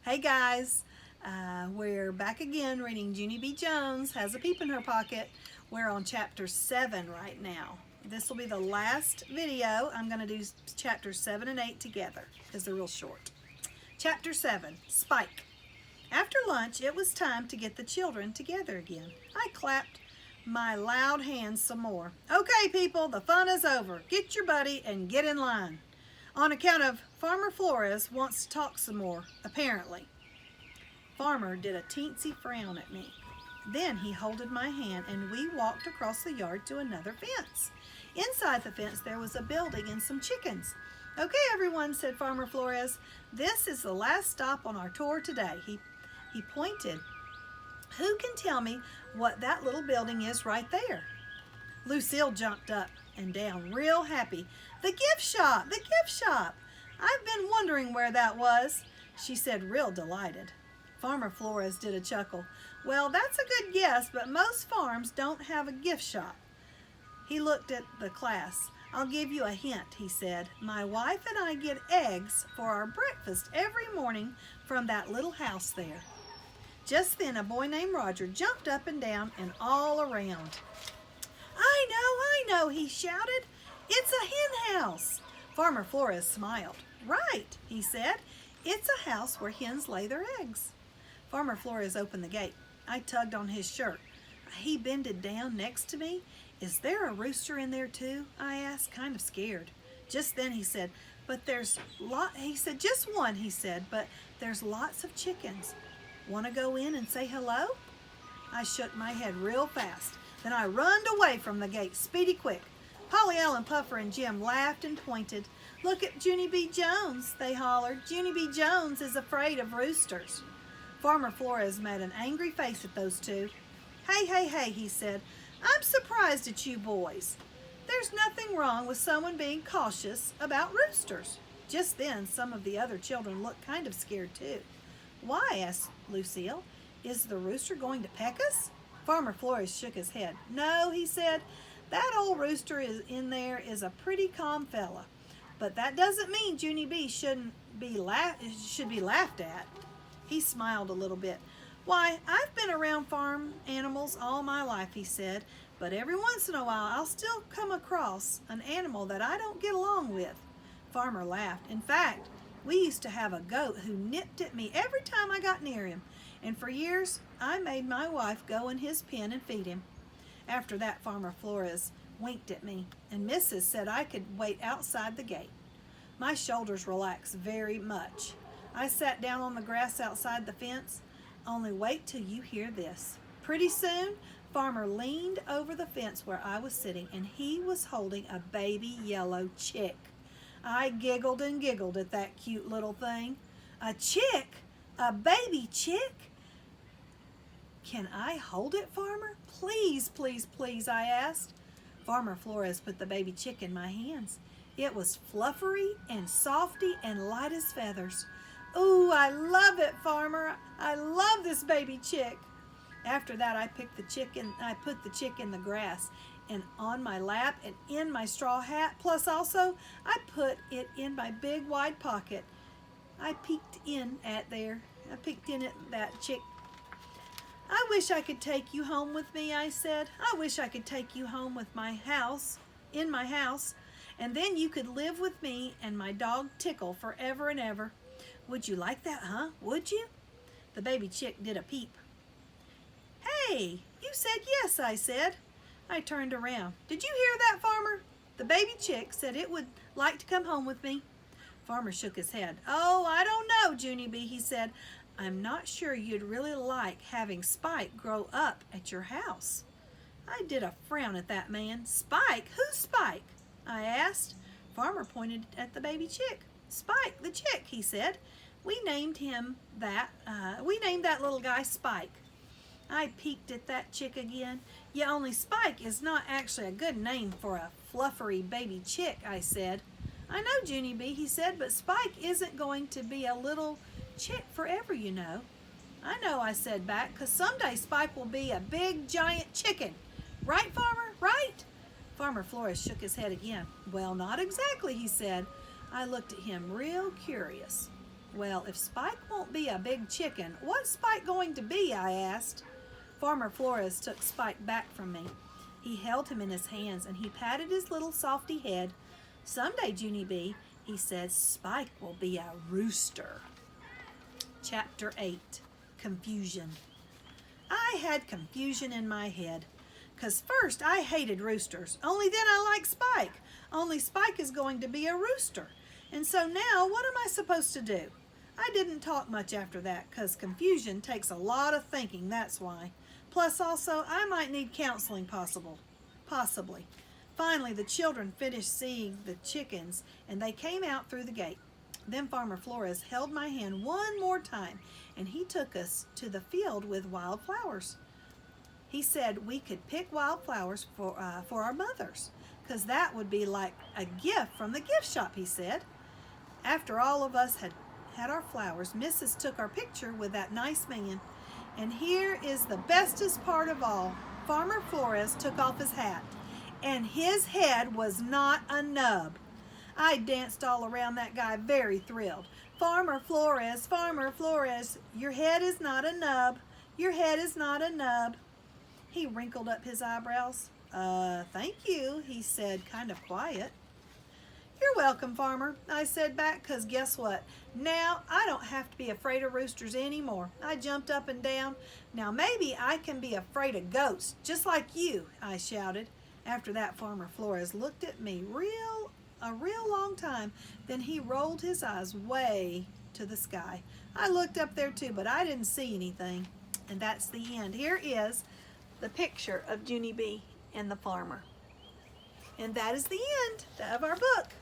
Hey guys, we're back again reading Junie B Jones Has a Peep in Her Pocket. We're on chapter 7 right now. This will be the last video. I'm going to do chapters 7 and 8 together because they're real short. Chapter 7, Spike. After lunch, it was time to get the children together again. I clapped my loud hands some more. Okay, people, the fun is over. Get your buddy and get in line. On account of Farmer Flores wants to talk some more, apparently. Farmer did a teensy frown at me. Then he holded my hand and we walked across the yard to another fence. Inside the fence there was a building and some chickens. Okay, everyone, said Farmer Flores. This is the last stop on our tour today. He pointed. Who can tell me what that little building is right there? Lucille jumped up and down real happy. The gift shop, the gift shop. I've been wondering where that was, she said real delighted. Farmer Flores did a chuckle. Well, that's a good guess, but most farms don't have a gift shop. He looked at the class. I'll give you a hint, he said. My wife and I get eggs for our breakfast every morning from that little house there. Just then a boy named Roger jumped up and down and all around. I know, he shouted. It's a hen house. Farmer Flores smiled. Right, he said. It's a house where hens lay their eggs. Farmer Flores opened the gate. I tugged on his shirt. He bended down next to me. Is there a rooster in there too? I asked, kind of scared. Just then he said, just one, he said, but there's lots of chickens. Want to go in and say hello? I shook my head real fast. Then I runned away from the gate, speedy quick. Polly Ellen, Puffer, and Jim laughed and pointed. Look at Junie B Jones, they hollered. Junie B Jones is afraid of roosters. Farmer Flores made an angry face at those two. Hey, he said. I'm surprised at you boys. There's nothing wrong with someone being cautious about roosters. Just then, some of the other children looked kind of scared too. Why? Asked Lucille. Is the rooster going to peck us? Farmer Flores shook his head. No, he said. That old rooster in there is a pretty calm fella. But that doesn't mean Junie B should be laughed at. He smiled a little bit. Why, I've been around farm animals all my life, he said, but every once in a while I'll still come across an animal that I don't get along with. Farmer laughed. In fact, we used to have a goat who nipped at me every time I got near him, and for years I made my wife go in his pen and feed him. After that, Farmer Flores winked at me, and Mrs. said I could wait outside the gate. My shoulders relaxed very much. I sat down on the grass outside the fence. Only wait till you hear this. Pretty soon, Farmer leaned over the fence where I was sitting, and he was holding a baby yellow chick. I giggled and giggled at that cute little thing. A chick? A baby chick? Can I hold it, Farmer? Please, I asked. Farmer Flores put the baby chick in my hands. It was fluffery and softy and light as feathers. Ooh, I love it, Farmer. I love this baby chick. After that, I put the chick in the grass and on my lap and in my straw hat. Plus also, I put it in my big wide pocket. I peeked in at that chick. I wish I could take you home with me, I said. I wish I could take you home with in my house, and then you could live with me and my dog Tickle forever and ever. Would you like that, huh? Would you? The baby chick did a peep. Hey, you said yes, I said. I turned around. Did you hear that, Farmer? The baby chick said it would like to come home with me. Farmer shook his head. Oh, I don't know, Junie B, he said. I'm not sure you'd really like having Spike grow up at your house. I did a frown at that man. Spike? Who's Spike? I asked. Farmer pointed at the baby chick. Spike, the chick, he said. We named that little guy Spike. I peeked at that chick again. Yeah, only Spike is not actually a good name for a fluffery baby chick, I said. I know, Junie B, he said, but Spike isn't going to be a little chick forever, you know. I know, I said back, 'cause someday Spike will be a big, giant chicken. Right, Farmer? Right? Farmer Flores shook his head again. Well, not exactly, he said. I looked at him real curious. Well, if Spike won't be a big chicken, what's Spike going to be? I asked. Farmer Flores took Spike back from me. He held him in his hands and he patted his little softy head. Someday, Junie B, he said, Spike will be a rooster. Chapter 8, Confusion. I had confusion in my head. 'Cause first I hated roosters, only then I like Spike. Only Spike is going to be a rooster. And so now what am I supposed to do? I didn't talk much after that, 'cause confusion takes a lot of thinking, that's why. Plus also, I might need counseling possibly. Finally, the children finished seeing the chickens and they came out through the gate. Then Farmer Flores held my hand one more time and he took us to the field with wildflowers. He said we could pick wildflowers for our mothers, 'cause that would be like a gift from the gift shop, he said. After all of us had our flowers, Mrs. took our picture with that nice man. And here is the bestest part of all. Farmer Flores took off his hat, and his head was not a nub. I danced all around that guy, very thrilled. Farmer Flores, your head is not a nub. Your head is not a nub. He wrinkled up his eyebrows. Thank you, he said, kind of quiet. You're welcome, Farmer, I said back, 'cause guess what? Now I don't have to be afraid of roosters anymore. I jumped up and down. Now maybe I can be afraid of ghosts, just like you, I shouted. After that, Farmer Flores looked at me a real long time. Then he rolled his eyes way to the sky. I looked up there too, but I didn't see anything. And that's the end. Here is the picture of Junie B and the farmer. And that is the end of our book.